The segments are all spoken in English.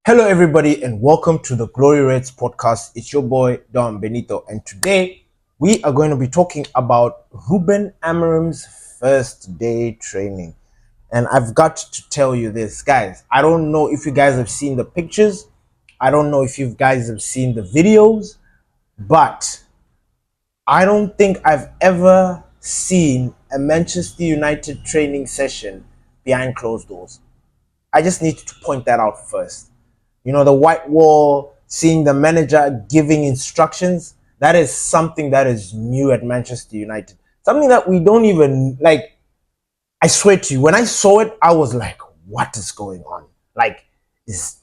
Hello, everybody, and welcome to the Glory Reds podcast. It's your boy, Don Benito, and today we are going to be talking about Ruben Amorim's first day training. And I've got to tell you this, guys. I don't know if you guys have seen the pictures, I don't know if you guys have seen the videos, but I don't think I've ever seen a Manchester United training session behind closed doors. I just need to point that out first. You know, the white wall, seeing the manager giving instructions, that is something that is new at Manchester United. Something that we don't even like. I swear to you, when I saw it, I was like, what is going on? Like, is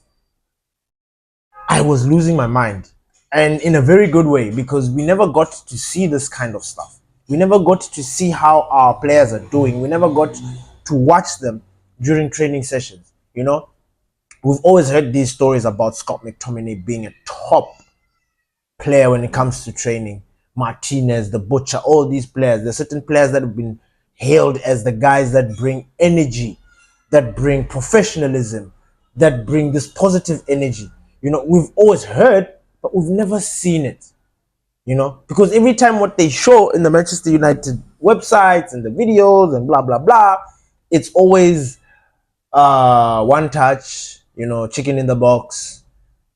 I was losing my mind. And in a very good way, because we never got to see this kind of stuff. We never got to see how our players are doing. We never got to watch them during training sessions. You know, we've always heard these stories about Scott McTominay being a top player when it comes to training. Martinez, the Butcher, all these players. There's certain players that have been hailed as the guys that bring energy, that bring professionalism, that bring this positive energy. You know, we've always heard, but we've never seen it. You know, because every time what they show in the Manchester United websites and the videos and blah blah blah, it's always one touch, you know, chicken in the box.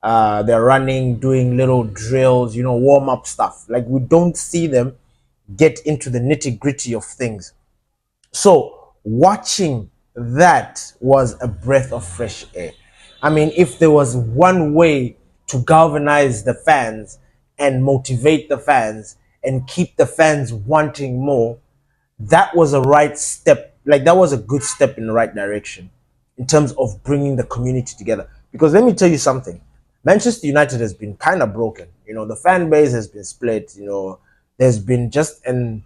They're running, doing little drills, you know, warm up stuff. Like, we don't see them get into the nitty gritty of things. So watching that was a breath of fresh air. I mean, if there was one way to galvanize the fans and motivate the fans and keep the fans wanting more, that was a right step. Like, that was a good step in the right direction in terms of bringing the community together. Because let me tell you something, Manchester United has been kind of broken. You know, the fan base has been split. You know, there's been just an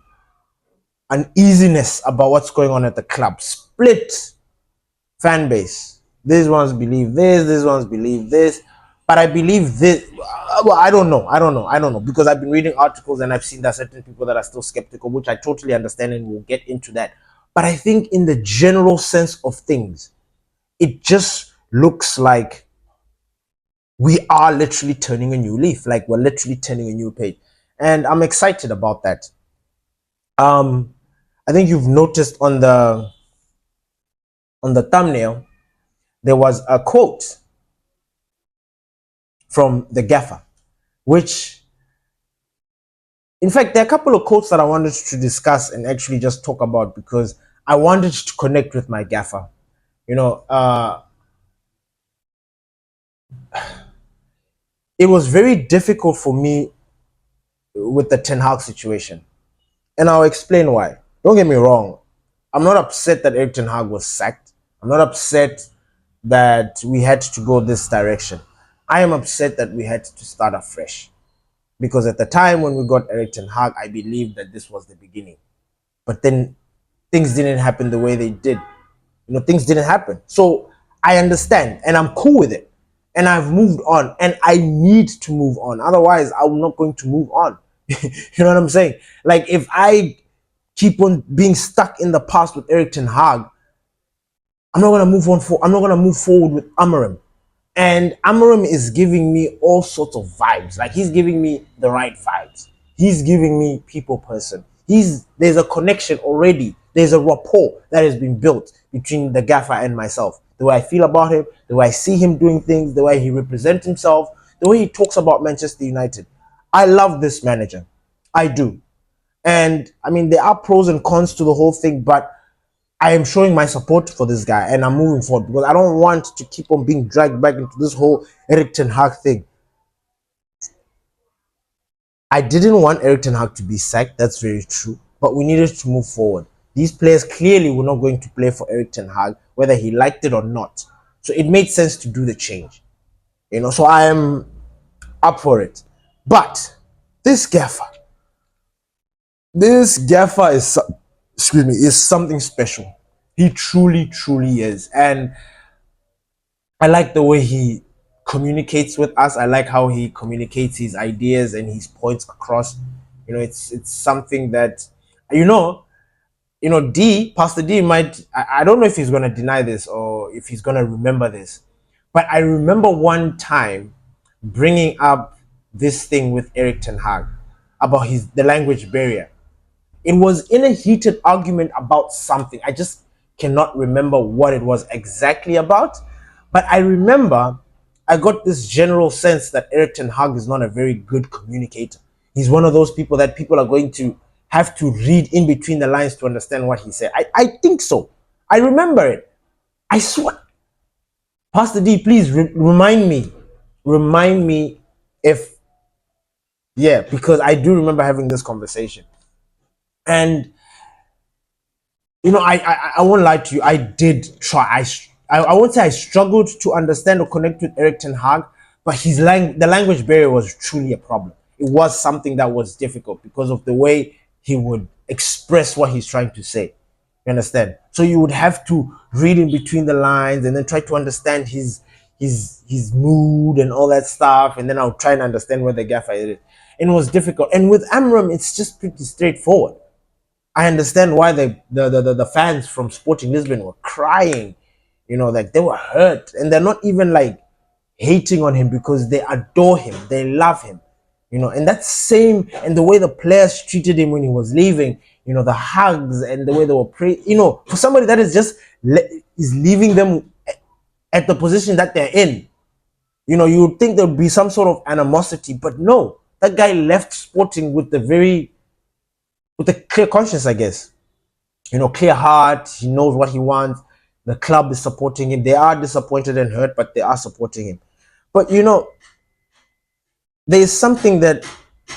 uneasiness about what's going on at the club. Split fan base. These ones believe this, these ones believe this. But I believe this. Well, I don't know. Because I've been reading articles and I've seen that certain people that are still skeptical, which I totally understand, and we'll get into that. But I think in the general sense of things, it just looks like we are literally turning a new leaf. Like, we're literally turning a new page. And I'm excited about that. I think you've noticed on the thumbnail, there was a quote from the gaffer, which, in fact, there are a couple of quotes that I wanted to discuss and actually just talk about, because I wanted to connect with my gaffer. You know, it was very difficult for me with the Ten Hag situation, and I'll explain why. Don't get me wrong, I'm not upset that Eric Ten Hag was sacked. I'm not upset that we had to go this direction. I am upset that we had to start afresh. Because at the time when we got Eric Ten Hag, I believed that this was the beginning. But then things didn't happen the way they did. You know, things didn't happen. So I understand and I'm cool with it. And I've moved on, and I need to move on. Otherwise, I'm not going to move on. You know what I'm saying? Like, if I keep on being stuck in the past with Eric Ten Hag, I'm not gonna move on I'm not gonna move forward with Amorim. And Amorim is giving me all sorts of vibes. Like, he's giving me the right vibes. He's giving me people person. There's a connection already. There's a rapport that has been built between the gaffer and myself. The way I feel about him, the way I see him doing things, the way he represents himself, the way he talks about Manchester United. I love this manager. I do. And I mean, there are pros and cons to the whole thing, but I am showing my support for this guy, and I'm moving forward because I don't want to keep on being dragged back into this whole Eric Ten Hag thing. I didn't want Eric Ten Hag to be sacked, that's very true, but we needed to move forward. These players clearly were not going to play for Eric Ten Hag, whether he liked it or not. So it made sense to do the change. You know, so I am up for it. But this gaffer is, excuse me, is something special. He truly, truly is. And I like the way he communicates with us. I like how he communicates his ideas and his points across. You know, it's something that, you know, Pastor D might, I don't know if he's gonna deny this or if he's gonna remember this. But I remember one time bringing up this thing with Eric Ten Hag about the language barrier. It was in a heated argument about something. I just cannot remember what it was exactly about. But I remember I got this general sense that Eric Ten Hag is not a very good communicator. He's one of those people that people are going to have to read in between the lines to understand what he said. I think so. I remember it. I swear. Pastor D, please remind me. Remind me if, yeah, because I do remember having this conversation. And I won't lie to you. I did try. I won't say I struggled to understand or connect with Eric Ten Hag, but the language barrier was truly a problem. It was something that was difficult because of the way he would express what he's trying to say. You understand? So you would have to read in between the lines and then try to understand his mood and all that stuff, and then I'll try and understand where the gaffer is. And it was difficult. And with Amram, it's just pretty straightforward. I understand why the fans from Sporting Lisbon were crying, like they were hurt, and they're not even like hating on him because they adore him, they love him, and that same and the way the players treated him when he was leaving, the hugs and the way they were praying, for somebody that is just is leaving them at the position that they're in, you would think there would be some sort of animosity, but no, that guy left Sporting with a clear conscience, I guess. Clear heart. He knows what he wants. The club is supporting him. They are disappointed and hurt, but they are supporting him. But there is something that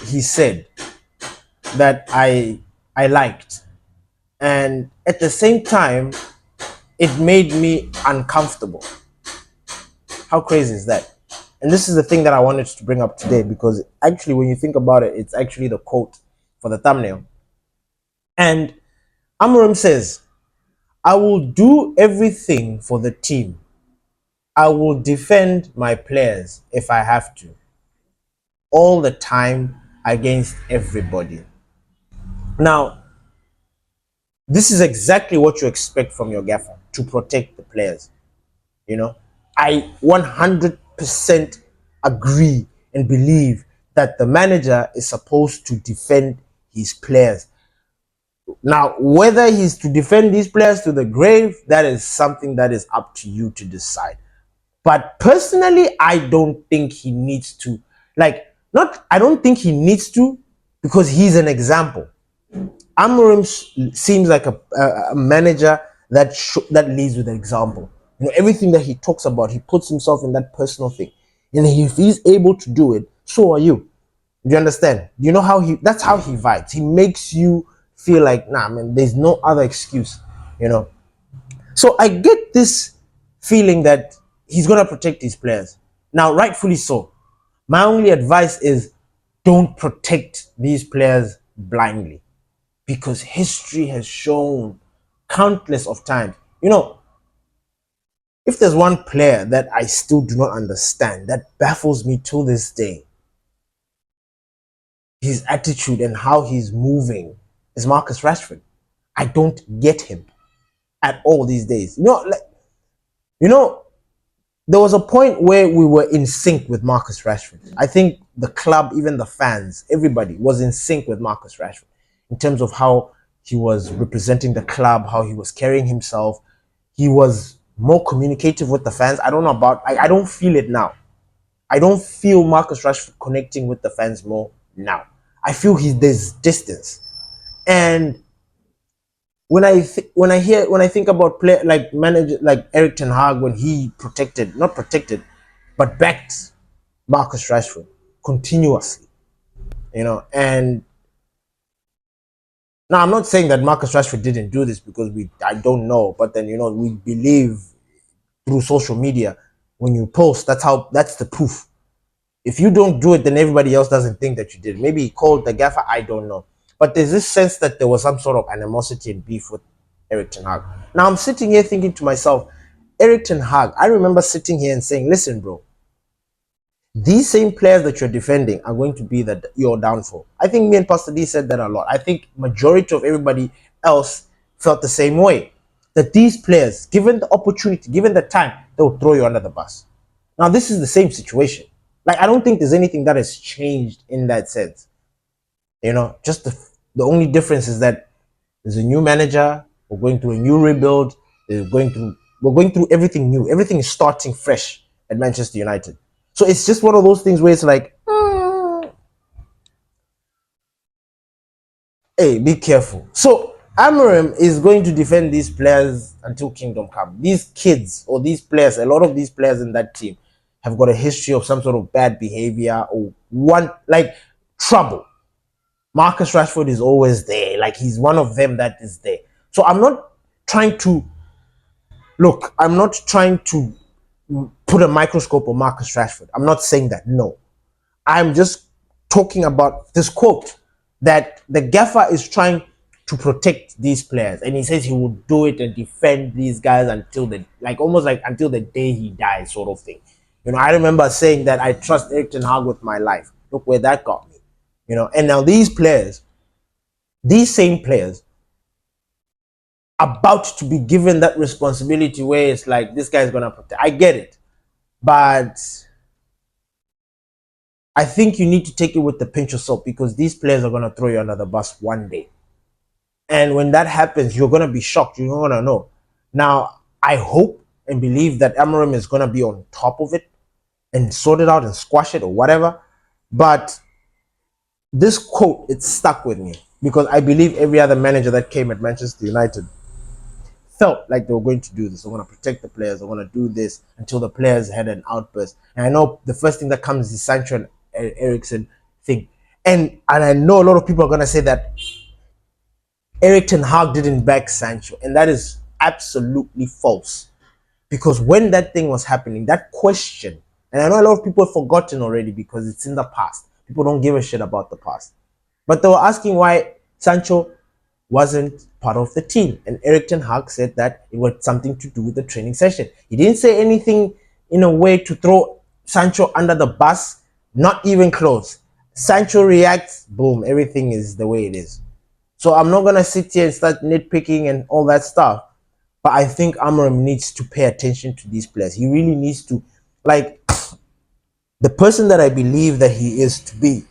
he said that I liked, and at the same time, it made me uncomfortable. How crazy is that? And this is the thing that I wanted to bring up today, because actually, when you think about it, it's actually the quote for the thumbnail. And Amorim says, I will do everything for the team. I will defend my players if I have to, all the time against everybody. Now, this is exactly what you expect from your gaffer, to protect the players. I 100% agree and believe that the manager is supposed to defend his players. Now, whether he's to defend these players to the grave, that is something that is up to you to decide. But personally, I don't think he needs to. I don't think he needs to, because he's an example. Amorim seems like a manager that leads with an example. Everything that he talks about, he puts himself in that personal thing. And if he's able to do it, so are you. Do you understand? You know how that's how he vibes. He makes you feel like, nah, man, there's no other excuse, So I get this feeling that he's going to protect his players. Now, rightfully so. My only advice is, don't protect these players blindly, because history has shown countless of times. If there's one player that I still do not understand, that baffles me to this day, his attitude and how he's moving, is Marcus Rashford. I don't get him at all these days. There was a point where we were in sync with Marcus Rashford. I think the club, even the fans, everybody was in sync with Marcus Rashford in terms of how he was representing the club, how he was carrying himself. He was more communicative with the fans. I don't know about, I don't feel it now. I don't feel Marcus Rashford connecting with the fans more now. I feel there's distance. And when I think about play like manager like Eric Ten Hag, when he not protected, but backed Marcus Rashford continuously, and now I'm not saying that Marcus Rashford didn't do this, because I don't know, but then we believe through social media, when you post, that's the proof. If you don't do it, then everybody else doesn't think that you did. Maybe he called the gaffer, I don't know. But there's this sense that there was some sort of animosity and beef with Eric Ten Hag. Now I'm sitting here thinking to myself, Eric Ten Hag, I remember sitting here and saying, listen, bro, these same players that you're defending are going to be your downfall. I think me and Pastor D said that a lot. I think majority of everybody else felt the same way. That these players, given the opportunity, given the time, they will throw you under the bus. Now, this is the same situation. Like, I don't think there's anything that has changed in that sense. Just the only difference is that there's a new manager. We're going through a new rebuild. We're going through everything new. Everything is starting fresh at Manchester United. So it's just one of those things where it's like, hey, be careful. So Amorim is going to defend these players until kingdom come. These kids or these players, a lot of these players in that team have got a history of some sort of bad behavior or trouble. Marcus Rashford is always there. Like, he's one of them that is there. So trying to I'm not trying to put a microscope on Marcus Rashford. I'm not saying that. No. I'm just talking about this quote that the gaffer is trying to protect these players, and he says he will do it and defend these guys until almost like until the day he dies, sort of thing. I remember saying that I trust Erik ten Hag with my life. Look where that got me. And now these same players, about to be given that responsibility where it's like, this guy's gonna protect. I get it, but I think you need to take it with the pinch of salt, because these players are gonna throw you under the bus one day. And when that happens, you're going to be shocked. You're going to know. Now, I hope and believe that Amorim is going to be on top of it and sort it out and squash it or whatever. But this quote, it stuck with me, because I believe every other manager that came at Manchester United felt like they were going to do this. They're going to protect the players. They're going to do this until the players had an outburst. And I know the first thing that comes is Sancho and Eriksen thing. And I know a lot of people are going to say that Erik ten Hag didn't back Sancho, and that is absolutely false. Because when that thing was happening, that question, and I know a lot of people have forgotten already because it's in the past. People don't give a shit about the past. But they were asking why Sancho wasn't part of the team. And Erik ten Hag said that it was something to do with the training session. He didn't say anything in a way to throw Sancho under the bus, not even close. Sancho reacts, boom, everything is the way it is. So I'm not going to sit here and start nitpicking and all that stuff. But I think Amorim needs to pay attention to these players. He really needs to, like, the person that I believe that he is to be,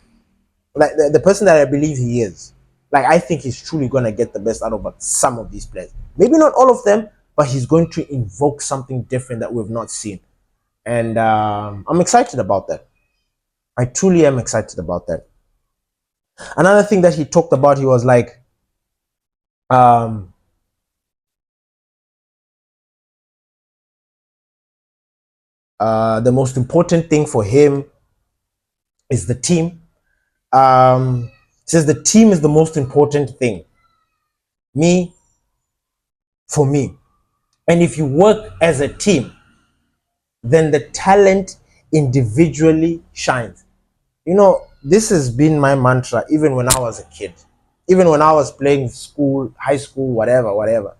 like the person that I believe he is, like, I think he's truly going to get the best out of some of these players. Maybe not all of them, but he's going to invoke something different that we've not seen. And I'm excited about that. I truly am excited about that. Another thing that he talked about, he was like, the most important thing for him is the team. Says the team is the most important thing. For me. And if you work as a team, then the talent individually shines. This has been my mantra even when I was a kid, even when I was playing school, high school, whatever.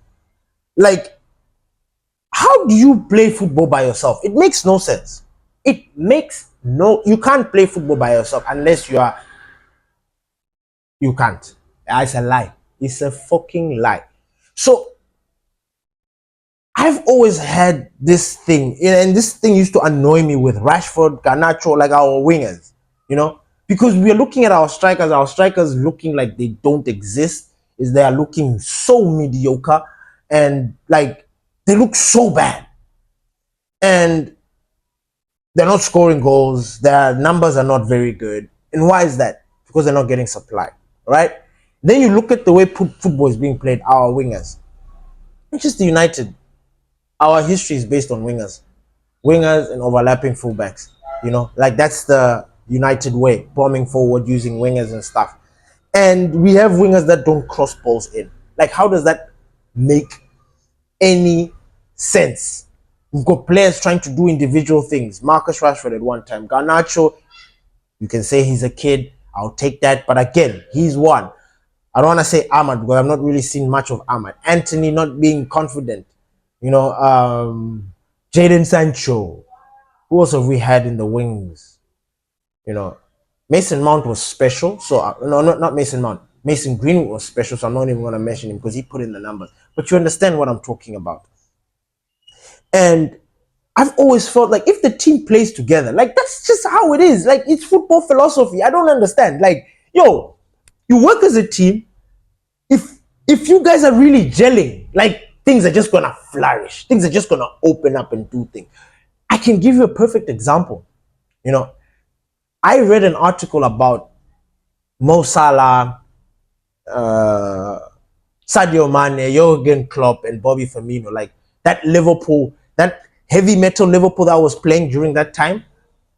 Like, how do you play football by yourself? It makes no sense. You can't play football by yourself unless you can't. It's a lie. It's a fucking lie. So I've always had this thing, and this thing used to annoy me with Rashford, Garnacho, like our wingers, because we are looking at our strikers looking like they don't exist, is they are looking so mediocre, and like they look so bad, and they're not scoring goals, their numbers are not very good. And why is that? Because they're not getting supply, right? Then you look at the way football is being played, our wingers. Manchester United, our history is based on wingers and overlapping fullbacks. Like, that's the United way, bombing forward using wingers and stuff. And we have wingers that don't cross balls in. Like, how does that make any sense? We've got players trying to do individual things. Marcus Rashford at one time. Garnacho, you can say he's a kid. I'll take that. But again, he's one. I don't want to say Ahmad, because I've not really seen much of Ahmad. Anthony not being confident. Jadon Sancho. Who else have we had in the wings? Mason Mount was special. So, no, not Mason Mount. Mason Greenwood was special, so I'm not even going to mention him because he put in the numbers. But you understand what I'm talking about. And I've always felt like if the team plays together, like that's just how it is. Like it's football philosophy. I don't understand. Like, yo, you work as a team. If if you guys are really gelling, like things are just gonna flourish. Things are just gonna open up and do things. I can give you a perfect example. You know, I read an article about Mo Salah, uh, Sadio Mane, Jurgen Klopp, and Bobby Firmino. Like that Liverpool, that heavy metal Liverpool that was playing during that time,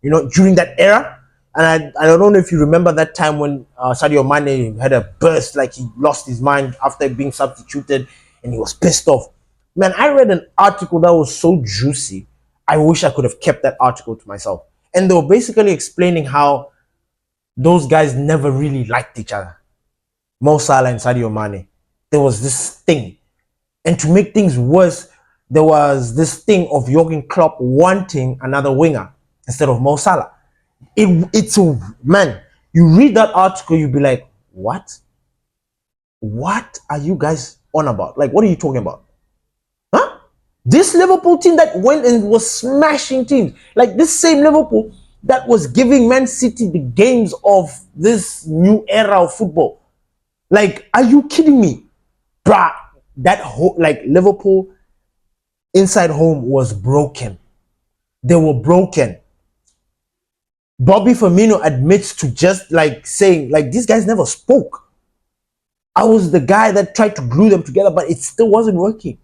during that era. And I don't know if you remember that time when Sadio Mane had a burst, like he lost his mind after being substituted and he was pissed off. Man, I read an article that was so juicy. I wish I could have kept that article to myself. And they were basically explaining how those guys never really liked each other. Mo Salah and Sadio Mane. There was this thing. And to make things worse, there was this thing of Jurgen Klopp wanting another winger instead of Mo Salah. It's a man. You read that article, you'll be like, what? What are you guys on about? Like, what are you talking about? Huh? This Liverpool team that went and was smashing teams, like this same Liverpool that was giving Man City the games of this new era of football. Like, are you kidding me? Bruh, that whole, like, Liverpool inside home was broken. They were broken. Bobby Firmino admits to just like saying, like, these guys never spoke. I was the guy that tried to glue them together, but it still wasn't working.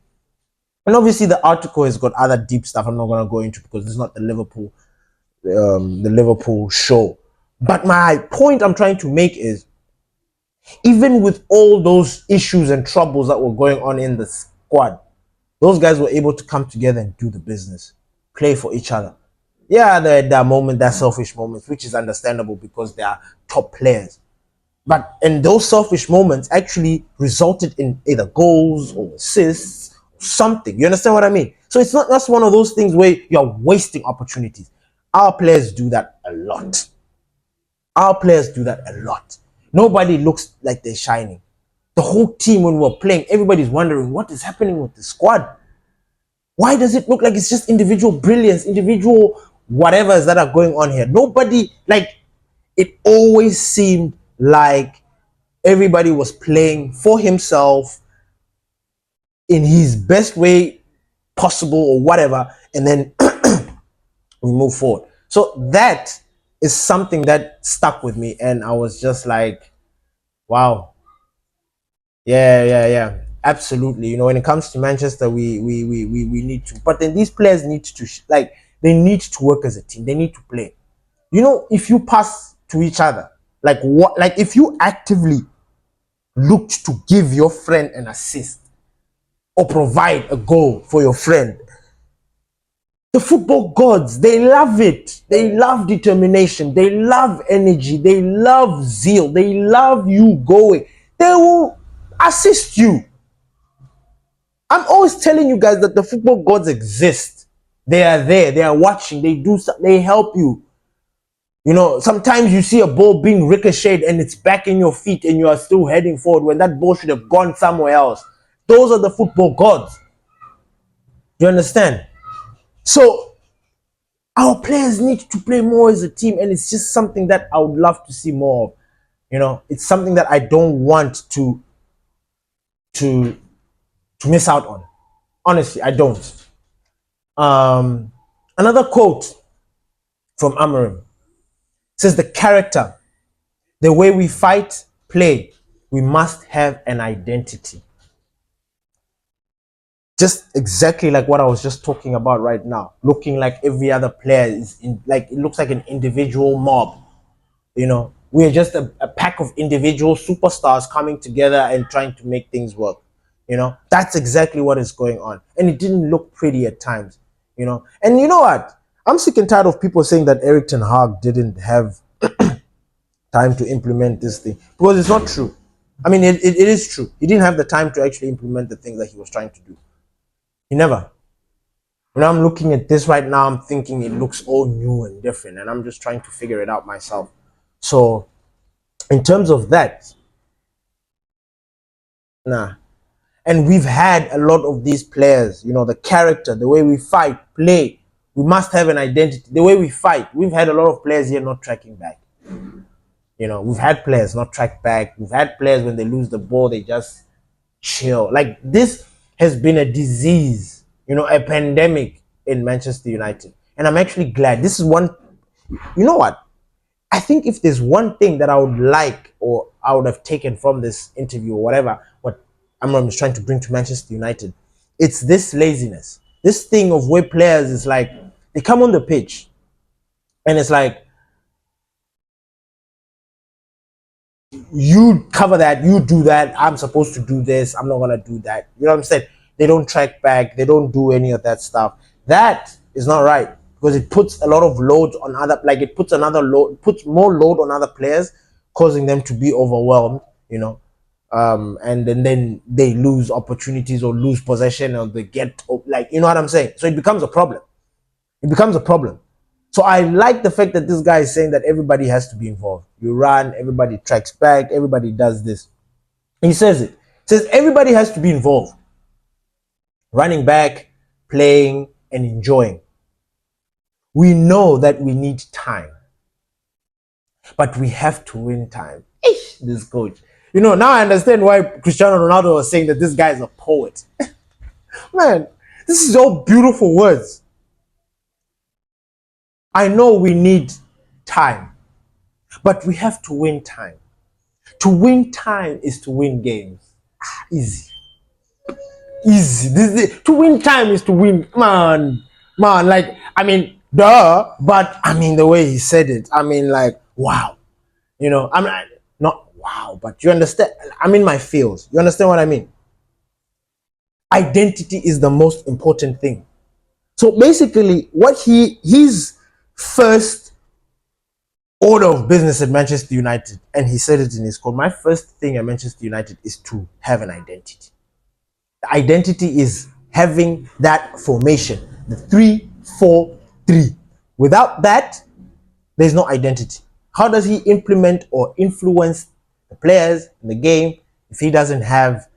And obviously, the article has got other deep stuff I'm not going to go into because it's not the Liverpool show. But my point I'm trying to make is, even with all those issues and troubles that were going on in the squad, those guys were able to come together and do the business, play for each other. Yeah, there are moments, there are selfish moments, which is understandable because they are top players. But in those selfish moments actually resulted in either goals or assists, or something. You understand what I mean? So it's not just one of those things where you're wasting opportunities. Our players do that a lot. Our players do that a lot. Nobody looks like they're shining. The whole team, when we're playing, everybody's wondering what is happening with the squad. Why does it look like it's just individual brilliance, individual whatevers that are going on here? Nobody, like, it always seemed like everybody was playing for himself in his best way possible or whatever, and then we move forward. So that is something that stuck with me, and I was just like, wow, yeah, absolutely. When it comes to Manchester, we need to, but then these players need to like, they need to work as a team. They need to play. If you pass to each other, like what, like if you actively looked to give your friend an assist or provide a goal for your friend, the football gods, they love it. They love determination. They love energy. They love zeal. They love you going. They will assist you. I'm always telling you guys that the football gods exist. They are there. They are watching. They do. They help you. Sometimes you see a ball being ricocheted and it's back in your feet and you are still heading forward when that ball should have gone somewhere else. Those are the football gods. You understand? So our players need to play more as a team, and it's just something that I would love to see more of. It's something that I don't want to miss out on. Honestly, I don't. Another quote from Amorim says, the character, the way we fight, play, we must have an identity. Just exactly like what I was just talking about right now. Looking like every other player is like, it looks like an individual mob. We're just a pack of individual superstars coming together and trying to make things work. That's exactly what is going on. And it didn't look pretty at times. And you know what? I'm sick and tired of people saying that Eric Ten Hag didn't have time to implement this thing, because it's not true. I mean, it is true. He didn't have the time to actually implement the things that he was trying to do. He never. When I'm looking at this right now, I'm thinking it looks all new and different, and I'm just trying to figure it out myself. So, in terms of that, nah. And we've had a lot of these players, the character, the way we fight, play. We must have an identity. The way we fight, we've had a lot of players here not tracking back. We've had players not track back. We've had players when they lose the ball, they just chill. Like this has been a disease, a pandemic in Manchester United. And I'm actually glad. This is one, you know what? I think if there's one thing that I would like or I would have taken from this interview or whatever, what Amorim is trying to bring to Manchester United, it's this laziness. This thing of where players is like, they come on the pitch and it's like, you cover that, you do that, I'm supposed to do this, I'm not gonna do that. You know what I'm saying? They don't track back, they don't do any of that stuff. That is not right because it puts a lot of load on other, like it puts puts more load on other players, causing them to be overwhelmed, and then they lose opportunities or lose possession or they get, like, you know what I'm saying? So it becomes a problem. It becomes a problem. So I like the fact that this guy is saying that everybody has to be involved. You run, everybody tracks back, everybody does this. He says it. He says everybody has to be involved. Running back, playing, and enjoying. We know that we need time. But we have to win time. Eesh, this coach. Now I understand why Cristiano Ronaldo was saying that this guy is a poet. Man, this is all beautiful words. I know we need time, but we have to win time. To win time is to win games. Easy. To win time is to win. Man, like, I mean, duh, but I mean, the way he said it, I mean, like, wow. I'm not wow, but you understand? I'm in my feels. You understand what I mean? Identity is the most important thing. So basically, what his first order of business at Manchester United, and he said it in his quote, my first thing at Manchester United is to have an identity. The identity is having that formation, the 3-4-3. Without that, there's no identity. How does he implement or influence the players in the game if he doesn't have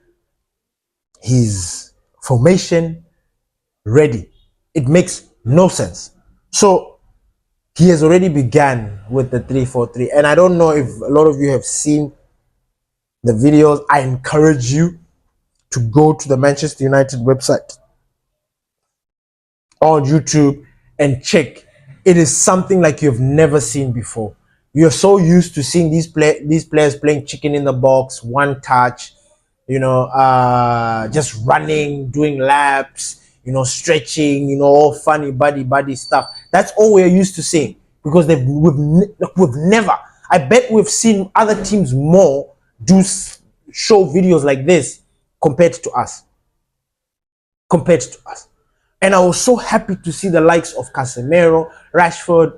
his formation ready? It makes no sense. So he has already begun with the 3-4-3, and I don't know if a lot of you have seen the videos. I encourage you to go to the Manchester United website on YouTube and check. It is something like you've never seen before. You're so used to seeing these players playing chicken in the box, one touch, just running, doing laps, stretching, all funny buddy stuff. That's all we're used to seeing because we've never. I bet we've seen other teams more show videos like this compared to us. And I was so happy to see the likes of Casemiro, Rashford,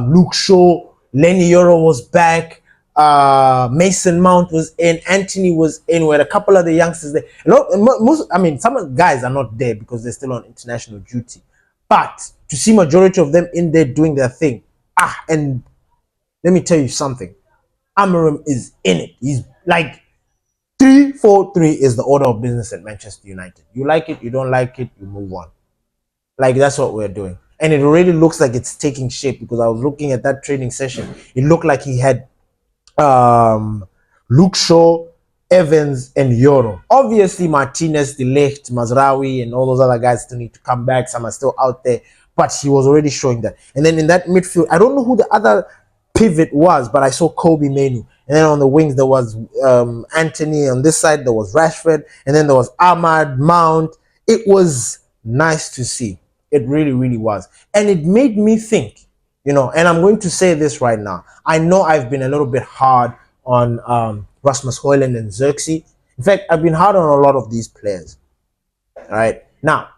Luke Shaw, Lenny Yoro was back, Mason Mount was in, Anthony was in, we had a couple of the youngsters there. Some of the guys are not there because they're still on international duty. But to see majority of them in there doing their thing, and let me tell you something, Amorim is in it. He's like, 3-4-3 is the order of business at Manchester United. You like it, you don't like it, you move on. Like, that's what we're doing. And it already looks like it's taking shape because I was looking at that training session. It looked like he had Luke Shaw, Evans, and Yoro. Obviously, Martinez, De Ligt, Mazraoui, and all those other guys still need to come back. Some are still out there. But he was already showing that. And then in that midfield, I don't know who the other pivot was, but I saw Kobe Menu. And then on the wings, there was Anthony. On this side, there was Rashford. And then there was Ahmad, Mount. It was nice to see. It really, really was. And it made me think, and I'm going to say this right now. I know I've been a little bit hard on Rasmus Højlund and Xerxes. In fact, I've been hard on a lot of these players. All right. Now,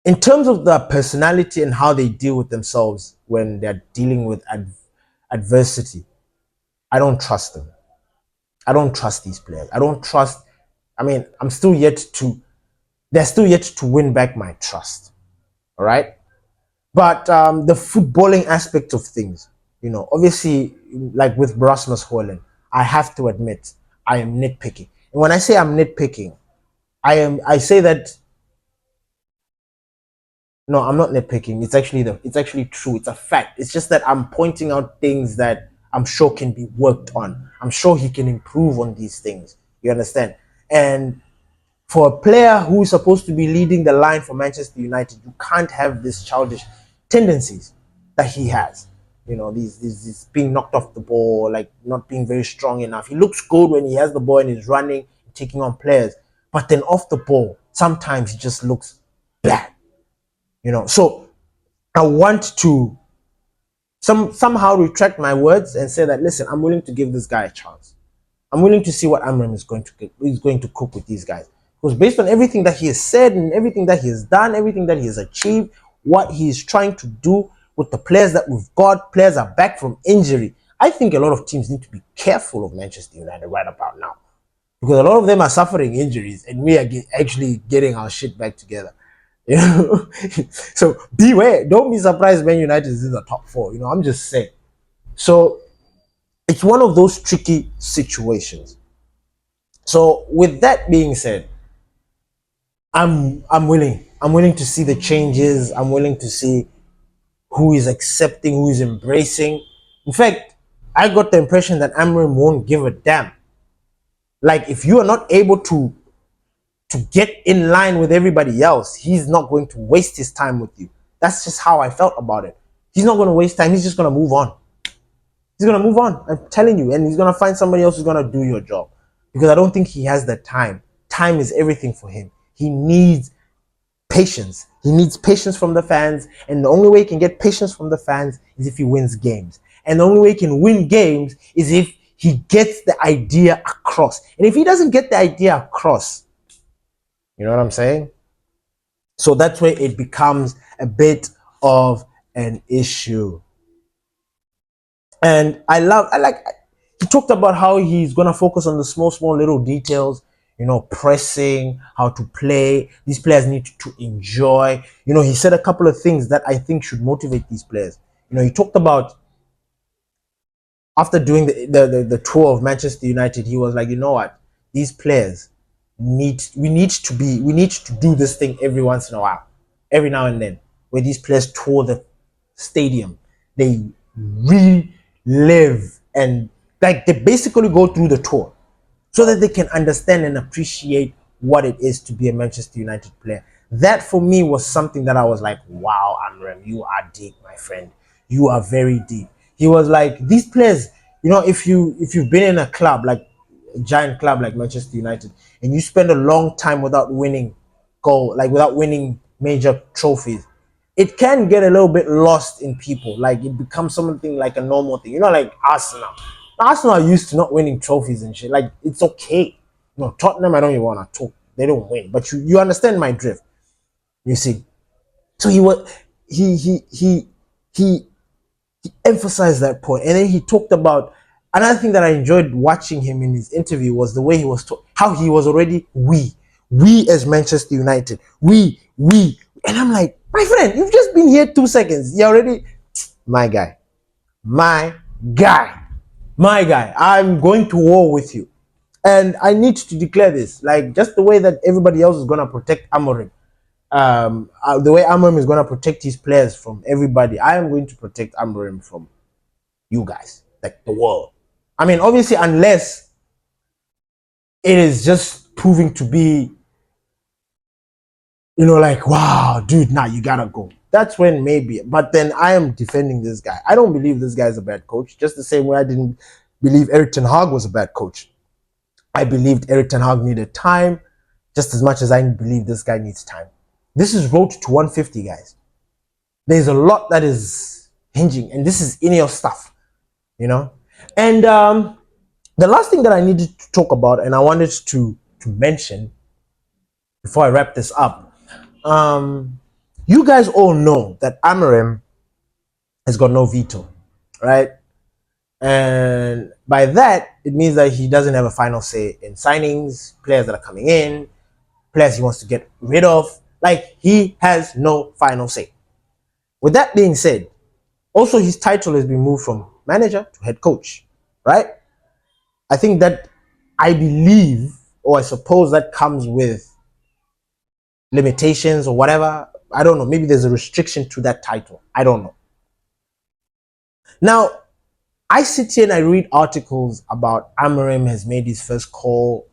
in terms of the personality and how they deal with themselves when they're dealing with adversity, I don't trust them. I don't trust these players. They're still yet to win back my trust. All right. But the footballing aspect of things, obviously, like with Rasmus Højlund, I have to admit, I am nitpicking. And when I say I'm nitpicking, I say that No, I'm not nitpicking. It's actually true. It's a fact. It's just that I'm pointing out things that I'm sure can be worked on. I'm sure he can improve on these things. You understand? And for a player who is supposed to be leading the line for Manchester United, you can't have these childish tendencies that he has. You know, these being knocked off the ball, like not being very strong enough. He looks good when he has the ball and he's running, taking on players, but then off the ball, sometimes he just looks bad. You know, so I want to somehow retract my words and say that listen, I'm willing to give this guy a chance. I'm willing to see what Amorim is going to cook with these guys. Because based on everything that he has said and everything that he has done, everything that he has achieved, what he is trying to do with the players that we've got, players are back from injury. I think a lot of teams need to be careful of Manchester United right about now. Because a lot of them are suffering injuries and we are actually getting our shit back together. You know? So beware. Don't be surprised Man United is in the top four. You know, I'm just saying. So it's one of those tricky situations. So with that being said, I'm willing. I'm willing to see the changes. I'm willing to see who is accepting, who is embracing. In fact, I got the impression that Amorim won't give a damn. Like if you are not able to get in line with everybody else, he's not going to waste his time with you. That's just how I felt about it. He's not going to waste time. He's just going to move on. He's going to move on. I'm telling you. And he's going to find somebody else who's going to do your job. Because I don't think he has the time. Time is everything for him. He needs patience. He needs patience from the fans. And the only way he can get patience from the fans is if he wins games. And the only way he can win games is if he gets the idea across. And if he doesn't get the idea across, you know what I'm saying? So that's where it becomes a bit of an issue. And he talked about how he's going to focus on the small little details, you know, pressing, how to play. These players need to enjoy. You know, he said a couple of things that I think should motivate these players. You know, he talked about after doing the tour of Manchester United, he was like, you know what, these players we need to do this thing every once in a while, every now and then, where these players tour the stadium, they relive and like they basically go through the tour so that they can understand and appreciate what it is to be a Manchester United player. That for me was something that I was like, wow, Amorim, you are deep, my friend. You are very deep. He was like, these players, you know, if you've been in a club like a giant club like Manchester United and you spend a long time without winning without winning major trophies, it can get a little bit lost in people. Like it becomes something like a normal thing. You know, like Arsenal. Arsenal are used to not winning trophies and shit. Like it's okay. No, Tottenham, I don't even want to talk. They don't win. But you understand my drift. You see. So he emphasized that point. And then he talked about another thing that I enjoyed watching him in his interview was the way he was how he was already we as Manchester United. We. And I'm like, my friend, you've just been here 2 seconds. You're already my guy. My guy. My guy. I'm going to war with you. And I need to declare this, like just the way that everybody else is gonna protect Amorim, the way Amorim is gonna protect his players from everybody. I am going to protect Amorim from you guys, like the world. I mean, obviously, unless it is just proving to be, you know, like wow, dude, now you gotta go. That's when maybe. But then I am defending this guy. I don't believe this guy is a bad coach. Just the same way I didn't believe Erik ten Hag was a bad coach. I believed Erik ten Hag needed time just as much as I believe this guy needs time. This is road to 150, guys. There's a lot that is hinging, and this is in your stuff, you know. And the last thing that I needed to talk about, and I wanted to mention before I wrap this up, you guys all know that Amorim has got no veto, right? And by that, it means that he doesn't have a final say in signings, players that are coming in, players he wants to get rid of. Like, he has no final say. With that being said, also his title has been moved from manager to head coach, right? I think that I believe, or I suppose that comes with limitations or whatever. I don't know. Maybe there's a restriction to that title. I don't know. Now, I sit here and I read articles about Amorim has made his first call.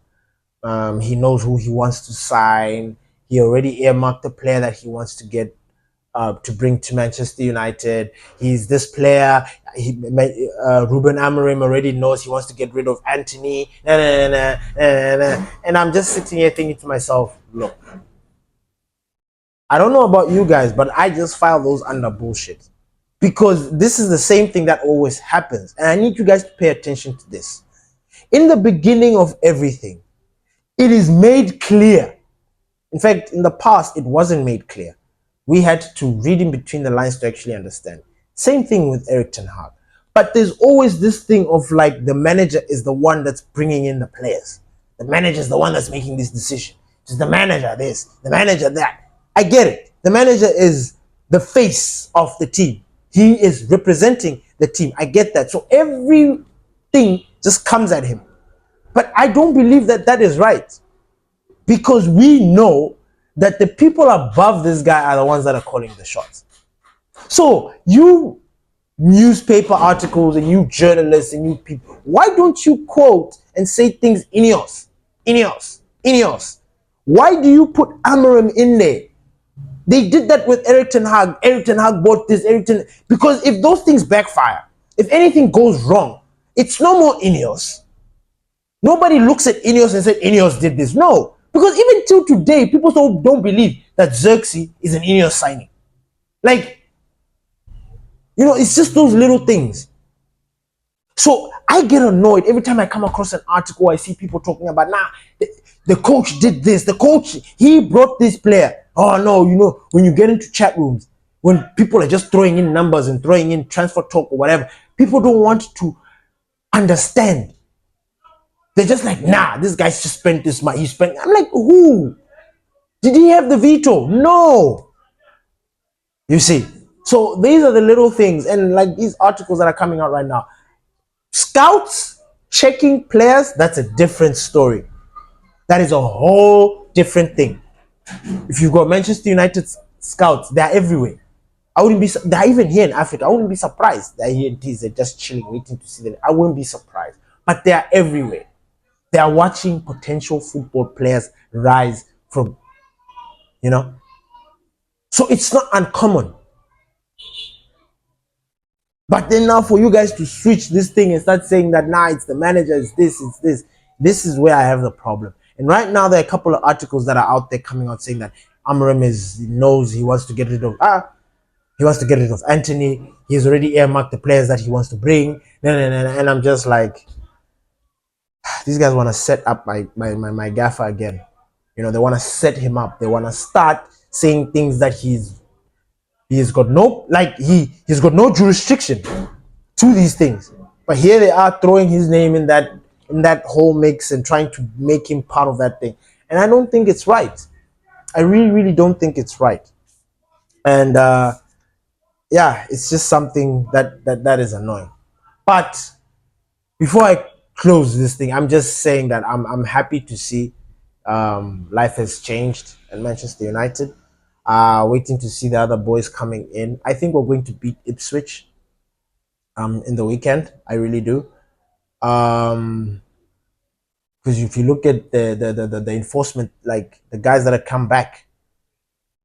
He knows who he wants to sign. He already earmarked the player that he wants to get to bring to Manchester United. He's this player. Ruben Amorim already knows he wants to get rid of Anthony. And I'm just sitting here thinking to myself, look, I don't know about you guys, but I just file those under bullshit. Because this is the same thing that always happens. And I need you guys to pay attention to this. In the beginning of everything, it is made clear. In fact, in the past, it wasn't made clear. We had to read in between the lines to actually understand. Same thing with Erik ten Hag. But there's always this thing of like the manager is the one that's bringing in the players. The manager is the one that's making this decision. It's the manager this, the manager that. I get it. The manager is the face of the team. He is representing the team. I get that. So everything just comes at him. But I don't believe that that is right. Because we know that the people above this guy are the ones that are calling the shots. So you newspaper articles and you journalists and you people, why don't you quote and say things Ineos, Ineos, Ineos? Why do you put Amorim in there? They did that with Erik ten Hag. Erik ten Hag bought this, because if those things backfire, if anything goes wrong, it's no more Ineos. Nobody looks at Ineos and said Ineos did this. No. Because even till today, people still don't believe that Xerxes is an Ineos signing. Like, it's just those little things. So I get annoyed every time I come across an article. I see people talking about, the coach did this. The coach, he brought this player. Oh no, when you get into chat rooms, when people are just throwing in numbers and throwing in transfer talk or whatever, people don't want to understand. They're just like, this guy's just spent this money. I'm like, who? Did he have the veto? No. You see? So these are the little things. And like these articles that are coming out right now. Scouts checking players, that's a different story. That is a whole different thing. If you've got Manchester United scouts, they're everywhere. They're even here in Africa. I wouldn't be surprised. They're here in TZ, just chilling, waiting to see them. I wouldn't be surprised. But they are everywhere. They are watching potential football players rise from, So it's not uncommon. But then now for you guys to switch this thing and start saying that, it's the manager, it's this. This is where I have the problem. And right now there are a couple of articles that are out there coming out saying that Amorim knows he wants to get rid of Anthony. He's already earmarked the players that he wants to bring. And I'm just like, these guys want to set up my gaffer again. They want to set him up. They want to start saying things that he's got he's got no jurisdiction to these things. But here they are throwing his name in that whole mix and trying to make him part of that thing. And I don't think it's right. I really, really don't think it's right. And it's just something that is annoying. But before I close this thing, I'm just saying that I'm happy to see life has changed at Manchester United. Waiting to see the other boys coming in. I think we're going to beat Ipswich in the weekend. I really do. Because if you look at the enforcement, like the guys that have come back,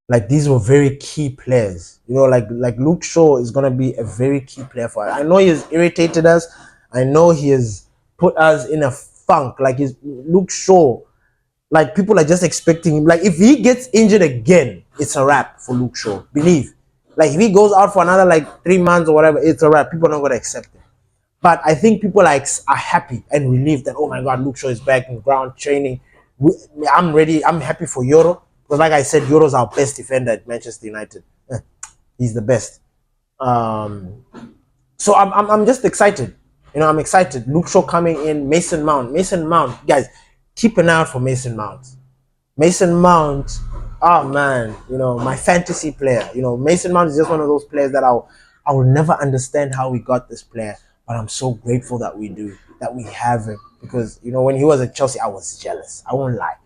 like these were very key players. Like Luke Shaw is gonna be a very key player for us. I know he has irritated us. I know he has put us in a funk. Like Luke Shaw. Like people are just expecting him. Like if he gets injured again, it's a wrap for Luke Shaw. Believe. Like if he goes out for another 3 months or whatever, it's a wrap. People are not gonna accept it. But I think people are happy and relieved that, oh my God, Luke Shaw is back in ground training. I'm ready. I'm happy for Euro. Because like I said, Euro's our best defender at Manchester United. He's the best. So I'm just excited. I'm excited. Luke Shaw coming in. Mason Mount, guys. Keep an eye out for Mason Mount. Mason Mount, oh man, my fantasy player. Mason Mount is just one of those players that I will never understand how we got this player, but I'm so grateful that we have him. Because when he was at Chelsea, I was jealous. I won't lie,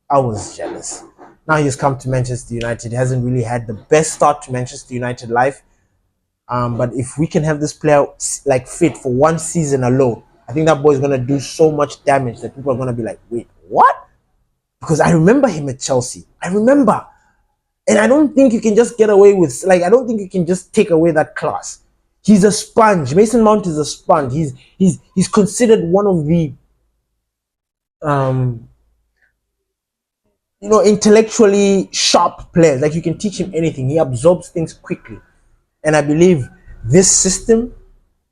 I was jealous. Now he's come to Manchester United. He hasn't really had the best start to Manchester United life. But if we can have this player like fit for one season alone, I think that boy is gonna do so much damage that people are gonna be like, wait, what? Because I remember him at Chelsea. I remember. And I don't think you can just get away with, like, I don't think you can just take away that class. He's a sponge. Mason Mount is a sponge. He's considered one of the um intellectually sharp players. Like, you can teach him anything. He absorbs things quickly. And I believe this system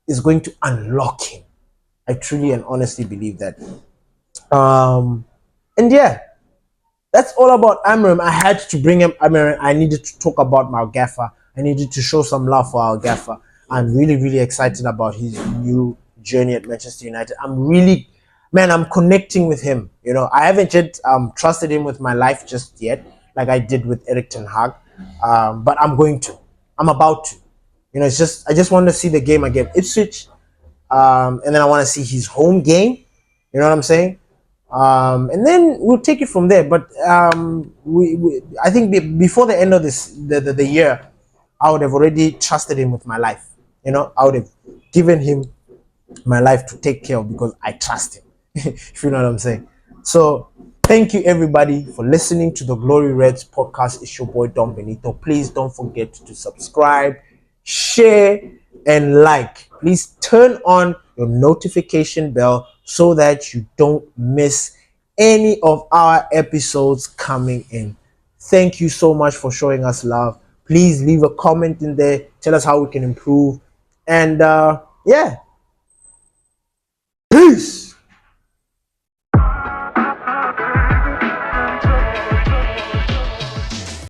is going to unlock him. I truly and honestly believe that. And yeah, that's all about Amorim. I had to bring him Amorim. I needed to talk about my gaffer. I needed to show some love for our gaffer. I'm really, really excited about his new journey at Manchester United. I'm connecting with him. I haven't yet trusted him with my life just yet, like I did with Eric Ten Hag. But I'm going to. I'm about to. It's just I just want to see the game against Ipswich, and then I want to see his home game. You know what I'm saying? And then we'll take it from there. But I think before the end of the year, I would have already trusted him with my life. I would have given him my life to take care of because I trust him. If you know what I'm saying. So thank you everybody for listening to the Glory Reds podcast. It's your boy Don Benito. Please don't forget to subscribe, share, and like. Please turn on your notification bell so that you don't miss any of our episodes coming in. Thank you so much for showing us love. Please leave a comment in there. Tell us how we can improve. And yeah, peace.